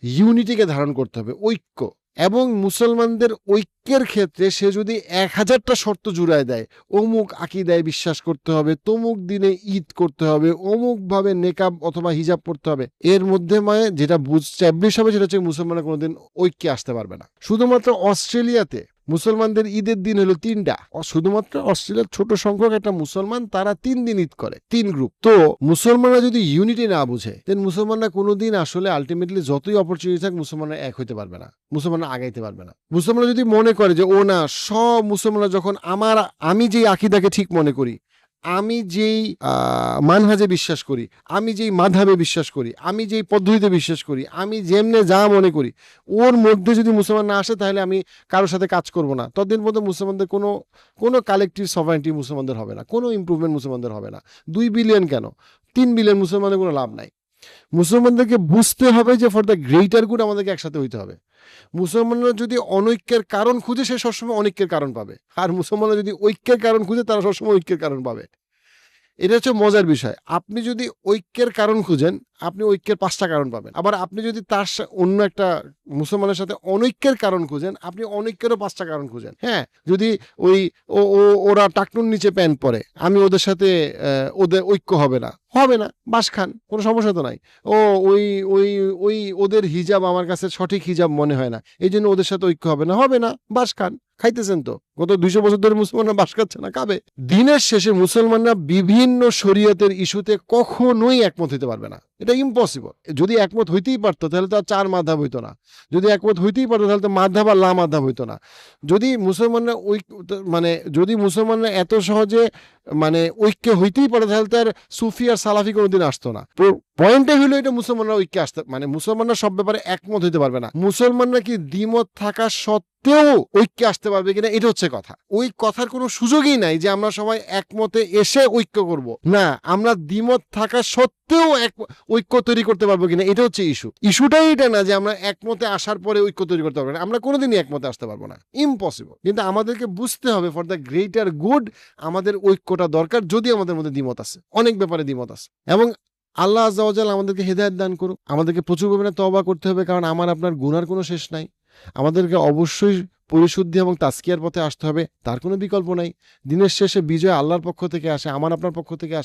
ইউনিটিকে ধারণ করতে হবে, ঐক্য। এবং মুসলমানদের ঐক্যের ক্ষেত্রে সে যদি 1000টা শর্ত জুড়ায় দেয়, অমুক আকীদায় বিশ্বাস করতে হবে, তমুক দিনে ঈদ করতে হবে, অমুকভাবে নেকাব অথবা হিজাব পড়তে হবে, এর মধ্যে যেটা এস্টাবলিশ হবে সেটা হচ্ছে মুসলমানরা কোনোদিন ঐক্যে আসতে পারবে না। শুধুমাত্র অস্ট্রেলিয়াতে মুসলমানদের ঈদের দিন হলো 3টা, শুধুমাত্র অস্ট্রেলিয়ার ছোট সংখ্যক একটা মুসলমান, তারা 3 দিন ঈদ করে, 3 গ্রুপ। তো মুসলমানরা যদি ইউনিটি না বুঝে, দেন মুসলমানরা কোনোদিন আসলে আলটিমেটলি যতই অপরচুনিটি থাক মুসলমানরা এক হইতে পারবে না, মুসলমানরা আগাইতে পারবে না। মুসলমানরা যদি মনে করে যে ও না, সব মুসলমানরা যখন আমি যেই আকীদাকে ঠিক মনে করি, আমি যেই মানহাজে বিশ্বাস করি, আমি যেই মাযহাবে বিশ্বাস করি, আমি যেই পদ্ধতিতে বিশ্বাস করি, আমি যেমনে যা মনে করি, ওর মধ্যে যদি মুসলমান না আসে তাহলে আমি কারোর সাথে কাজ করব না। ততদিন পর্যন্ত মুসলমানদের কোনো কালেকটিভ সভারেন্টি মুসলমানদের হবে না, কোনো ইমপ্রুভমেন্ট মুসলমানদের হবে না। 2 বিলিয়ন কেন, 3 বিলিয়ন মুসলমানের কোনো লাভ নাই। মুসলমানদেরকে বুঝতে হবে যে ফর দ্য গ্রেটার গুড আমাদেরকে একসাথে হইতে হবে। মুসলমানরা যদি অনৈক্যের কারণ খুঁজে, সে সবসময় অনৈক্যের কারণ পাবে। আর মুসলমানরা যদি ঐক্যের কারণ খুঁজে, তারা সবসময় ঐক্যের কারণ পাবে। এটা হচ্ছে মজার বিষয়। আপনি যদি ঐক্যের কারণ খুঁজেন, আপনি ঐক্যের 5টা কারণ পাবেন। আবার আপনি যদি তার অন্য একটা মুসলমানের সাথে অনৈক্যের কারণ খুঁজেন, আপনি অনৈক্যেরও 5টা কারণ খুঁজেন। হ্যাঁ, যদি ওরা টাকনুর নিচে প্যান্ট পরে, আমি ওদের সাথে ওদের ঐক্য হবে না, বাস খান, কোনো সমস্যা তো নাই। ওই ওই ওই ওদের হিজাব আমার কাছে সঠিক হিজাব মনে হয় না, এই জন্য ওদের সাথে ঐক্য হবে না, বাস খান। খাইতেছেন তো, গত 200 বছর ধরে মুসলমানরা বাস খাচ্ছে না, খাবে। দিনের শেষে মুসলমানরা বিভিন্ন শরীয়তের ইস্যুতে কখনোই একমত হইতে পারবে না, এটা ইম্পসিবল। যদি একমত হইতেই পারতো তাহলে তো আর 4 মাযহাব হইতো না। যদি একমত হইতেই পারতো তাহলে তো মাযহাব আর লা মাযহাব হইতো না। যদি মুসলমানরা এত সহজে ঐক্য হইতেই পারে, তাহলে তার সুফি আর সালাফি কোনোদিন আসতো না। পয়েন্টটা হলো এটা, মুসলমানরা ঐক্যে আসতে মুসলমানরা সব ব্যাপারে একমত হইতে পারবে না। মুসলমানরা কি দ্বিমত থাকা সত্ত্বেও ঐক্যে আসতে পারবে কিনা, এটা হচ্ছে কথা। ওই কথার কোনো সুযোগই নাই যে আমরা সবাই একমতে এসে ঐক্য করব না। আমরা দ্বিমত থাকা সত্ত্বেও ঐক্য তৈরি করতে পারবো কিনা, এটা হচ্ছে ইস্যুটাই এটা না যে আমরা একমতে আসার পরে ঐক্য তৈরি করতে পারবো না। আমরা কোনোদিনই একমতে আসতে পারবো না, ইম্পসিবল। কিন্তু আমাদেরকে বুঝতে হবে ফর দ্য গ্রেটার গুড আমাদের ঐক্যটা দরকার। যদি আমাদের মধ্যে দ্বিমত আছে, অনেক ব্যাপারে দ্বিমত আছে, এবং আল্লাহ আজ্জা ওয়া জাল আমাদেরকে হেদায়েত দান করুক। আমাদেরকে প্রচুর পরিমাণে তওবা করতে হবে, কারণ আমার আপনার গুনার কোনো শেষ নাই। আমাদেরকে অবশ্যই পরিশুদ্ধি এবং তাজকিয়ার পথে আসতে হবে, তার কোনো বিকল্প নাই। দিনের শেষে বিজয় আল্লাহর পক্ষ থেকে আসে, আমার আপনার পক্ষ থেকে আসে।